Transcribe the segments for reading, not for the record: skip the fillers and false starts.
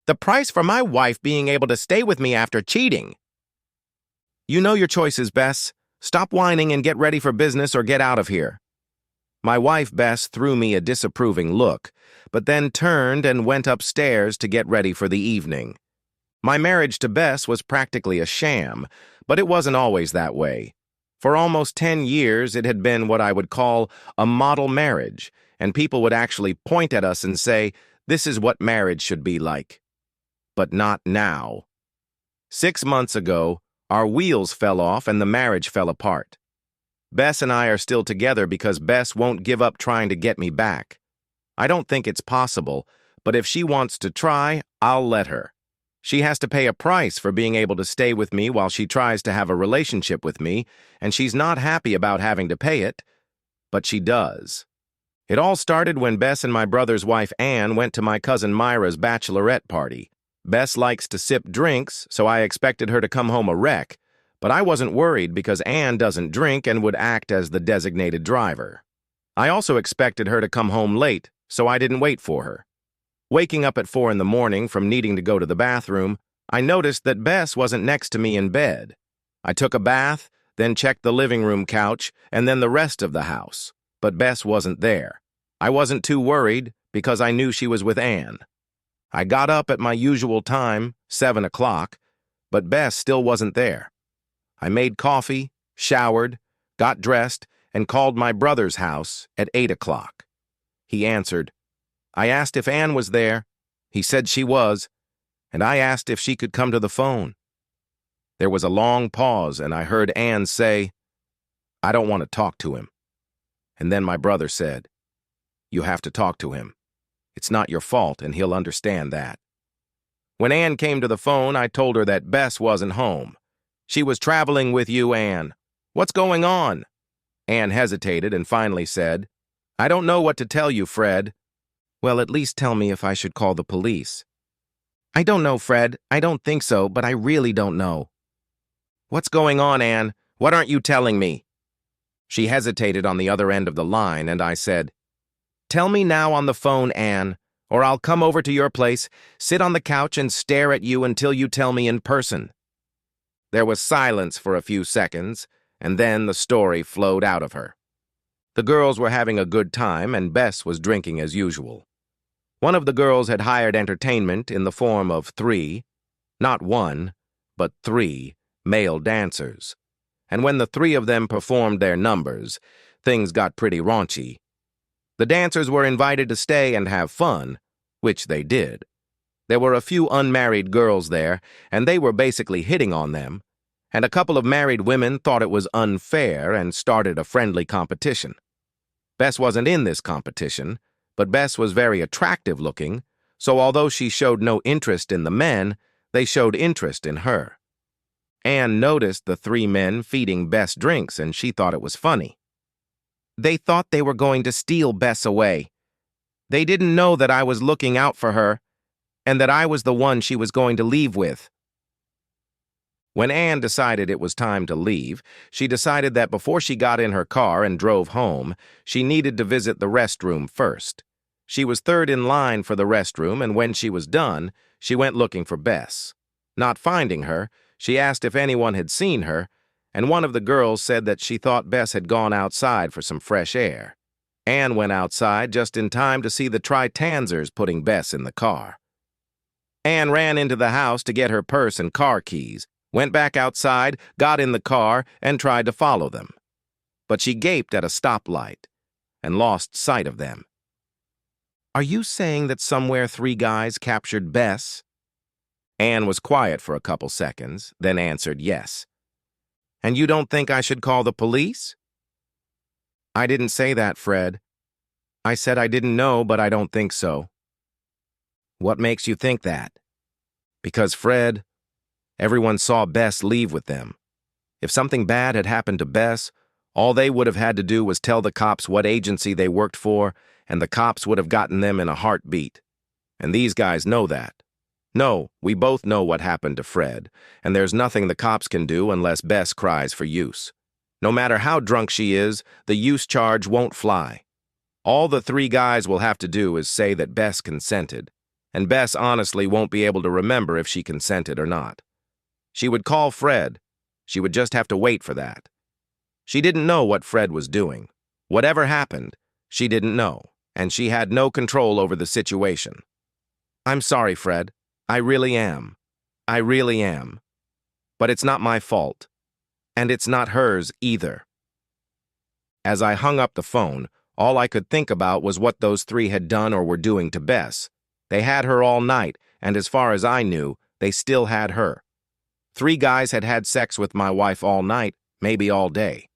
The price for my wife being able to stay with me after cheating. You know your choices, Bess. Stop whining and get ready for business or get out of here. My wife, Bess, threw me a disapproving look, but then turned and went upstairs to get ready for the evening. My marriage to Bess was practically a sham, but it wasn't always that way. For almost 10 years, it had been what I would call a model marriage, and people would actually point at us and say, "This is what marriage should be like." But not now. 6 months ago, our wheels fell off and the marriage fell apart. Bess and I are still together because Bess won't give up trying to get me back. I don't think it's possible, but if she wants to try, I'll let her. She has to pay a price for being able to stay with me while she tries to have a relationship with me, and she's not happy about having to pay it, but she does. It all started when Bess and my brother's wife Anne went to my cousin Myra's bachelorette party. Bess likes to sip drinks, so I expected her to come home a wreck, but I wasn't worried because Anne doesn't drink and would act as the designated driver. I also expected her to come home late, so I didn't wait for her. Waking up at 4 in the morning from needing to go to the bathroom, I noticed that Bess wasn't next to me in bed. I took a bath, then checked the living room couch, and then the rest of the house, but Bess wasn't there. I wasn't too worried because I knew she was with Anne. I got up at my usual time, 7 o'clock, but Bess still wasn't there. I made coffee, showered, got dressed, and called my brother's house at 8 o'clock. He answered. I asked if Anne was there. He said she was, and I asked if she could come to the phone. There was a long pause, and I heard Anne say, "I don't want to talk to him." And then my brother said, "You have to talk to him. It's not your fault, and he'll understand that." When Anne came to the phone, I told her that Bess wasn't home. "She was traveling with you, Anne. What's going on?" Anne hesitated and finally said, "I don't know what to tell you, Fred." "Well, at least tell me if I should call the police." "I don't know, Fred. I don't think so, but I really don't know." "What's going on, Anne? What aren't you telling me?" She hesitated on the other end of the line, and I said, "Tell me now on the phone, Anne, or I'll come over to your place, sit on the couch, and stare at you until you tell me in person." There was silence for a few seconds, and then the story flowed out of her. The girls were having a good time, and Bess was drinking as usual. One of the girls had hired entertainment in the form of 3, not 1, but 3, male dancers. And when the 3 of them performed their numbers, things got pretty raunchy. The dancers were invited to stay and have fun, which they did. There were a few unmarried girls there, and they were basically hitting on them, and a couple of married women thought it was unfair and started a friendly competition. Bess wasn't in this competition, but Bess was very attractive looking, so although she showed no interest in the men, they showed interest in her. Anne noticed the 3 men feeding Bess drinks, and she thought it was funny. They thought they were going to steal Bess away. They didn't know that I was looking out for her, and that I was the one she was going to leave with. When Anne decided it was time to leave, she decided that before she got in her car and drove home, she needed to visit the restroom first. She was third in line for the restroom, and when she was done, she went looking for Bess. Not finding her, she asked if anyone had seen her, and one of the girls said that she thought Bess had gone outside for some fresh air. Anne went outside just in time to see the Tritanzers putting Bess in the car. Anne ran into the house to get her purse and car keys, went back outside, got in the car, and tried to follow them. But she gaped at a stoplight and lost sight of them. "Are you saying that somewhere 3 guys captured Bess?" Anne was quiet for a couple seconds, then answered yes. "And you don't think I should call the police?" "I didn't say that, Fred. I said I didn't know, but I don't think so." "What makes you think that?" "Because, Fred, everyone saw Bess leave with them. If something bad had happened to Bess, all they would have had to do was tell the cops what agency they worked for, and the cops would have gotten them in a heartbeat. And these guys know that. No, we both know what happened to Fred, and there's nothing the cops can do unless Bess cries for use. No matter how drunk she is, the use charge won't fly. All the 3 guys will have to do is say that Bess consented. and Bess honestly won't be able to remember if she consented or not. She would call Fred. She would just have to wait for that. She didn't know what Fred was doing. Whatever happened, she didn't know, and she had no control over the situation. I'm sorry, Fred. I really am. I really am. But it's not my fault. And it's not hers either. As I hung up the phone, all I could think about was what those three had done or were doing to Bess. They had her all night, and as far as I knew, they still had her. 3 guys had had sex with my wife all night, maybe all day.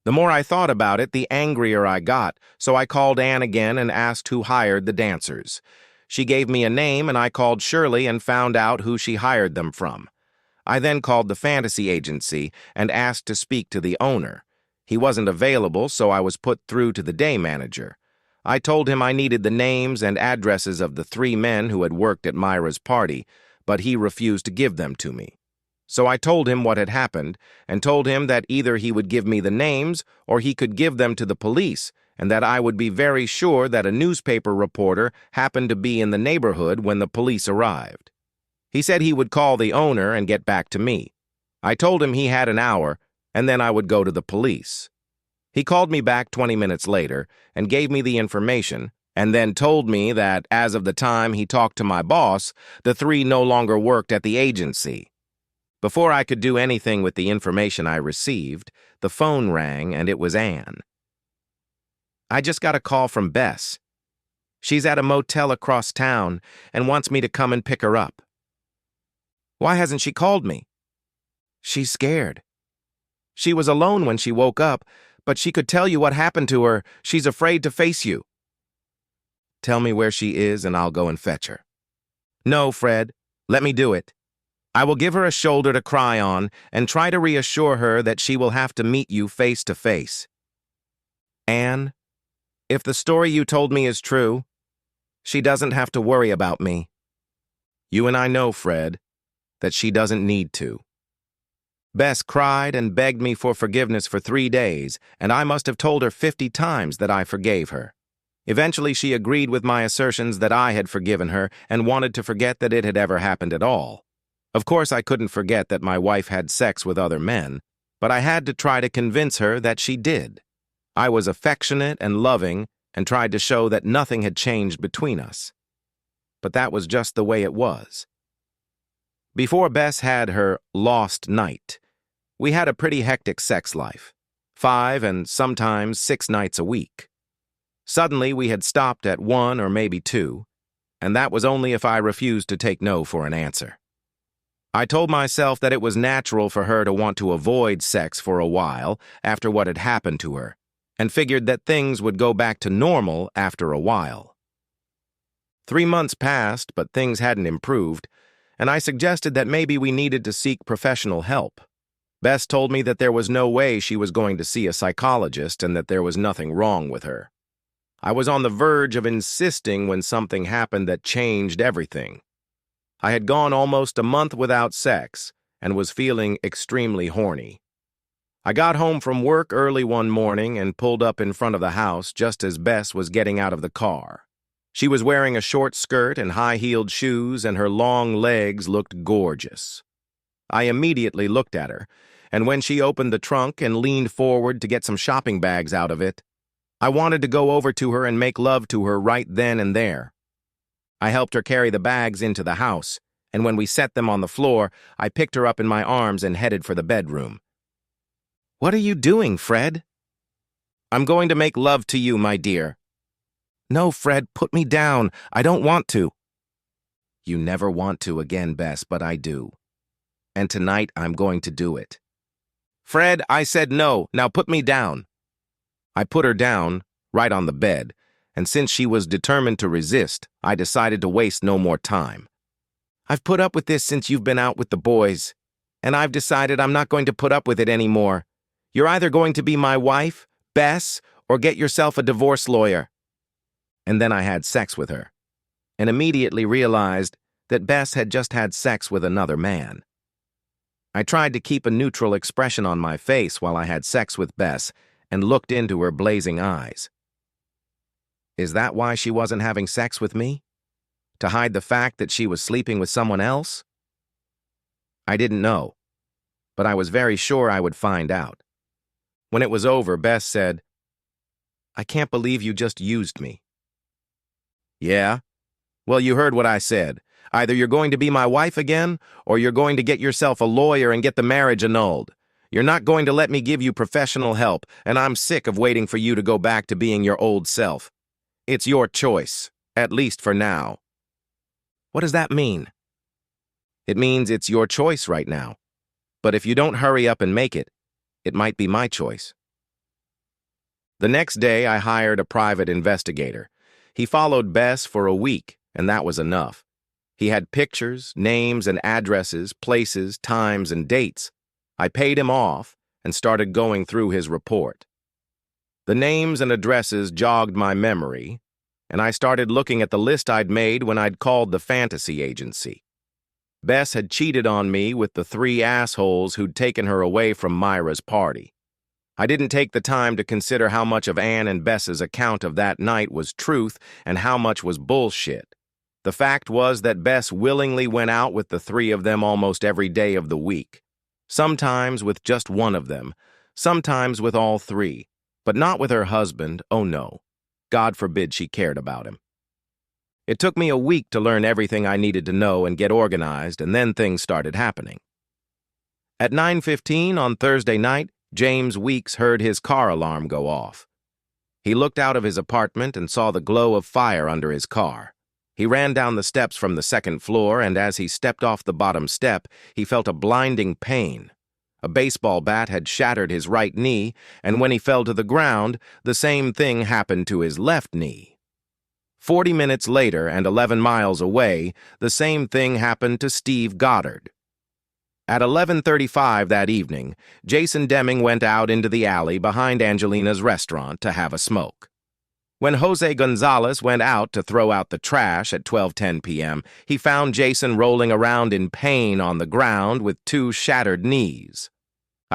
The more I thought about it, the angrier I got, so I called Ann again and asked who hired the dancers. She gave me a name, and I called Shirley and found out who she hired them from. I then called the fantasy agency and asked to speak to the owner. He wasn't available, so I was put through to the day manager. I told him I needed the names and addresses of the 3 men who had worked at Myra's party, but he refused to give them to me. So I told him what had happened and told him that either he would give me the names or he could give them to the police, and that I would be very sure that a newspaper reporter happened to be in the neighborhood when the police arrived. He said he would call the owner and get back to me. I told him he had an hour, and then I would go to the police. He called me back 20 minutes later and gave me the information, and then told me that as of the time he talked to my boss, the 3 no longer worked at the agency. Before I could do anything with the information I received, the phone rang and it was Ann. I just got a call from Bess. She's at a motel across town and wants me to come and pick her up. Why hasn't she called me? She's scared. She was alone when she woke up, but she could tell you what happened to her. She's afraid to face you. Tell me where she is and I'll go and fetch her. No, Fred. Let me do it. I will give her a shoulder to cry on and try to reassure her that she will have to meet you face to face. Ann, if the story you told me is true, she doesn't have to worry about me. You and I know, Fred, that she doesn't need to. Bess cried and begged me for forgiveness for 3 days, and I must have told her 50 times that I forgave her. Eventually, she agreed with my assertions that I had forgiven her and wanted to forget that it had ever happened at all. Of course, I couldn't forget that my wife had sex with other men, but I had to try to convince her that she did. I was affectionate and loving and tried to show that nothing had changed between us. But that was just the way it was. Before Bess had her lost night, we had a pretty hectic sex life, 5 and sometimes 6 nights a week. Suddenly, we had stopped at 1 or maybe 2, and that was only if I refused to take no for an answer. I told myself that it was natural for her to want to avoid sex for a while after what had happened to her, and figured that things would go back to normal after a while. 3 months passed, but things hadn't improved, and I suggested that maybe we needed to seek professional help. Bess told me that there was no way she was going to see a psychologist and that there was nothing wrong with her. I was on the verge of insisting when something happened that changed everything. I had gone almost a month without sex and was feeling extremely horny. I got home from work early one morning and pulled up in front of the house just as Bess was getting out of the car. She was wearing a short skirt and high-heeled shoes, and her long legs looked gorgeous. I immediately looked at her, and when she opened the trunk and leaned forward to get some shopping bags out of it, I wanted to go over to her and make love to her right then and there. I helped her carry the bags into the house, and when we set them on the floor, I picked her up in my arms and headed for the bedroom. What are you doing, Fred? I'm going to make love to you, my dear. No, Fred, put me down. I don't want to. You never want to again, Bess, but I do. And tonight I'm going to do it. Fred, I said no. Now put me down. I put her down, right on the bed, and since she was determined to resist, I decided to waste no more time. I've put up with this since you've been out with the boys, and I've decided I'm not going to put up with it anymore. You're either going to be my wife, Bess, or get yourself a divorce lawyer. And then I had sex with her, and immediately realized that Bess had just had sex with another man. I tried to keep a neutral expression on my face while I had sex with Bess and looked into her blazing eyes. Is that why she wasn't having sex with me? To hide the fact that she was sleeping with someone else? I didn't know, but I was very sure I would find out. When it was over, Bess said, "I can't believe you just used me." Yeah? Well, you heard what I said. Either you're going to be my wife again, or you're going to get yourself a lawyer and get the marriage annulled. You're not going to let me give you professional help, and I'm sick of waiting for you to go back to being your old self. It's your choice, at least for now. What does that mean? It means it's your choice right now. But if you don't hurry up and make it, it might be my choice. The next day, I hired a private investigator. He followed Bess for a week, and that was enough. He had pictures, names and addresses, places, times, and dates. I paid him off and started going through his report. The names and addresses jogged my memory, and I started looking at the list I'd made when I'd called the fantasy agency. Bess had cheated on me with the 3 assholes who'd taken her away from Myra's party. I didn't take the time to consider how much of Anne and Bess's account of that night was truth and how much was bullshit. The fact was that Bess willingly went out with the 3 of them almost every day of the week. Sometimes with just one of them, sometimes with all 3, but not with her husband, oh no. God forbid she cared about him. It took me a week to learn everything I needed to know and get organized, and then things started happening. At 9:15 on Thursday night, James Weeks heard his car alarm go off. He looked out of his apartment and saw the glow of fire under his car. He ran down the steps from the 2nd floor, and as he stepped off the bottom step, he felt a blinding pain. A baseball bat had shattered his right knee, and when he fell to the ground, the same thing happened to his left knee. 40 minutes later, and 11 miles away, the same thing happened to Steve Goddard. At 11:35 that evening, Jason Deming went out into the alley behind Angelina's restaurant to have a smoke. When Jose Gonzalez went out to throw out the trash at 12:10 p.m., he found Jason rolling around in pain on the ground with 2 shattered knees.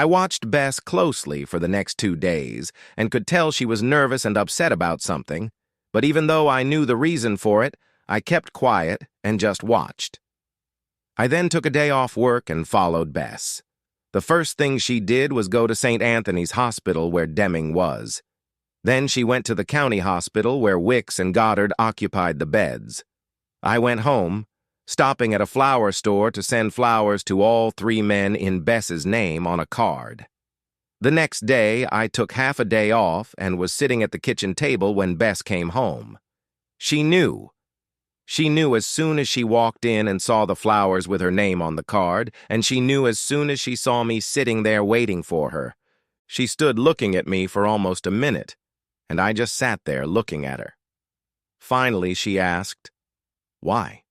I watched Bess closely for the next 2 days and could tell she was nervous and upset about something, but even though I knew the reason for it, I kept quiet and just watched. I then took a day off work and followed Bess. The first thing she did was go to St. Anthony's Hospital where Deming was. Then she went to the county hospital where Wicks and Goddard occupied the beds. I went home, stopping at a flower store to send flowers to all 3 men in Bess's name on a card. The next day, I took half a day off and was sitting at the kitchen table when Bess came home. She knew. She knew as soon as she walked in and saw the flowers with her name on the card, and she knew as soon as she saw me sitting there waiting for her. She stood looking at me for almost a minute, and I just sat there looking at her. Finally, she asked, "Why?"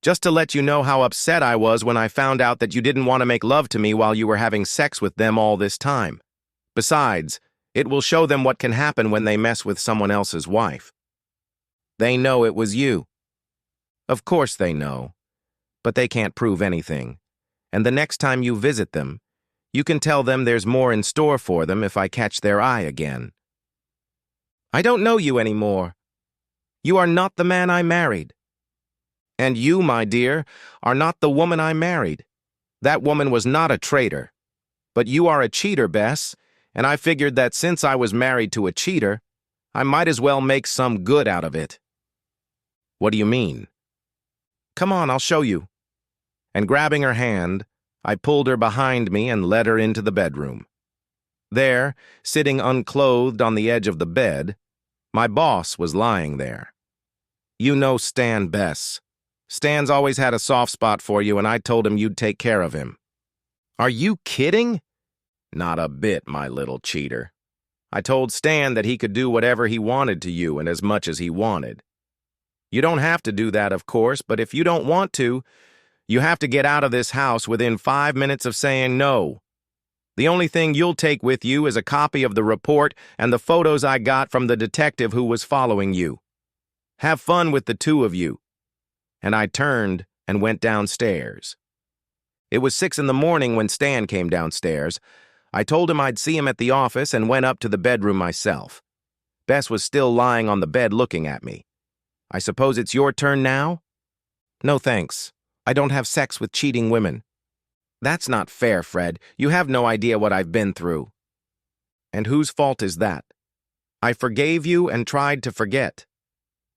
"Just to let you know how upset I was when I found out that you didn't want to make love to me while you were having sex with them all this time. Besides, it will show them what can happen when they mess with someone else's wife. They know it was you." "Of course they know, but they can't prove anything. And the next time you visit them, you can tell them there's more in store for them if I catch their eye again." "I don't know you anymore. You are not the man I married. And you, my dear, are not the woman I married. That woman was not a traitor. But you are a cheater, Bess, and I figured that since I was married to a cheater, I might as well make some good out of it." "What do you mean?" "Come on, I'll show you." And grabbing her hand, I pulled her behind me and led her into the bedroom. There, sitting unclothed on the edge of the bed, my boss was lying there. "You know Stan, Bess. Stan's always had a soft spot for you, and I told him you'd take care of him." "Are you kidding?" "Not a bit, my little cheater. I told Stan that he could do whatever he wanted to you and as much as he wanted. You don't have to do that, of course, but if you don't want to, you have to get out of this house within 5 minutes of saying no. The only thing you'll take with you is a copy of the report and the photos I got from the detective who was following you. Have fun with the 2 of you." And I turned and went downstairs. It was 6 in the morning when Stan came downstairs. I told him I'd see him at the office and went up to the bedroom myself. Bess was still lying on the bed looking at me. I suppose it's your turn now? No thanks. I don't have sex with cheating women. That's not fair, Fred. You have no idea what I've been through. And whose fault is that? I forgave you and tried to forget.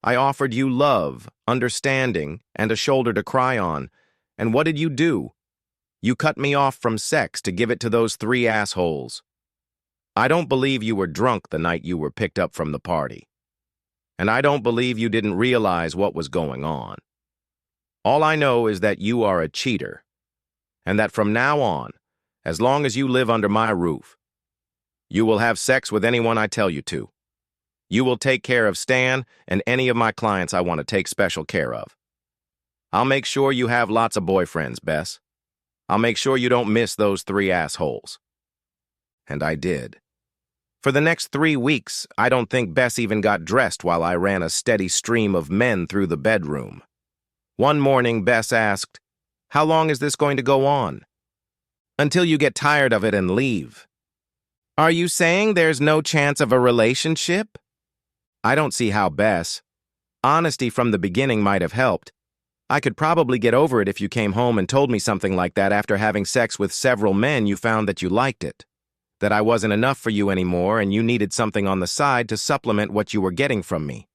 I offered you love, understanding, and a shoulder to cry on. And what did you do? You cut me off from sex to give it to those 3 assholes. I don't believe you were drunk the night you were picked up from the party. And I don't believe you didn't realize what was going on. All I know is that you are a cheater, and that from now on, as long as you live under my roof, you will have sex with anyone I tell you to. You will take care of Stan and any of my clients I want to take special care of. I'll make sure you have lots of boyfriends, Bess. I'll make sure you don't miss those 3 assholes. And I did. For the next 3 weeks, I don't think Bess even got dressed while I ran a steady stream of men through the bedroom. One morning, Bess asked, "How long is this going to go on?" "Until you get tired of it and leave." "Are you saying there's no chance of a relationship?" "I don't see how, Bess. Honesty from the beginning might have helped. I could probably get over it if you came home and told me something like that after having sex with several men you found that you liked it. That I wasn't enough for you anymore and you needed something on the side to supplement what you were getting from me.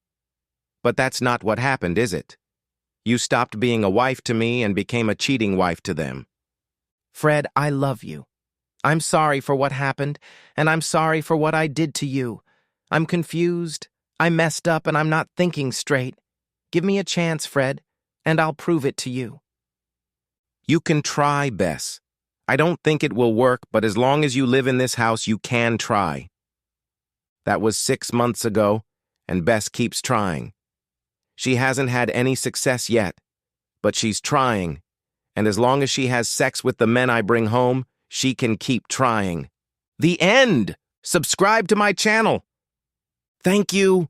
But that's not what happened, is it? You stopped being a wife to me and became a cheating wife to them." "Fred, I love you. I'm sorry for what happened, and I'm sorry for what I did to you. I'm confused, I messed up, and I'm not thinking straight. Give me a chance, Fred, and I'll prove it to you." "You can try, Bess. I don't think it will work, but as long as you live in this house, you can try." That was 6 months ago, and Bess keeps trying. She hasn't had any success yet, but she's trying, and as long as she has sex with the men I bring home, she can keep trying. The end! Subscribe to my channel. Thank you.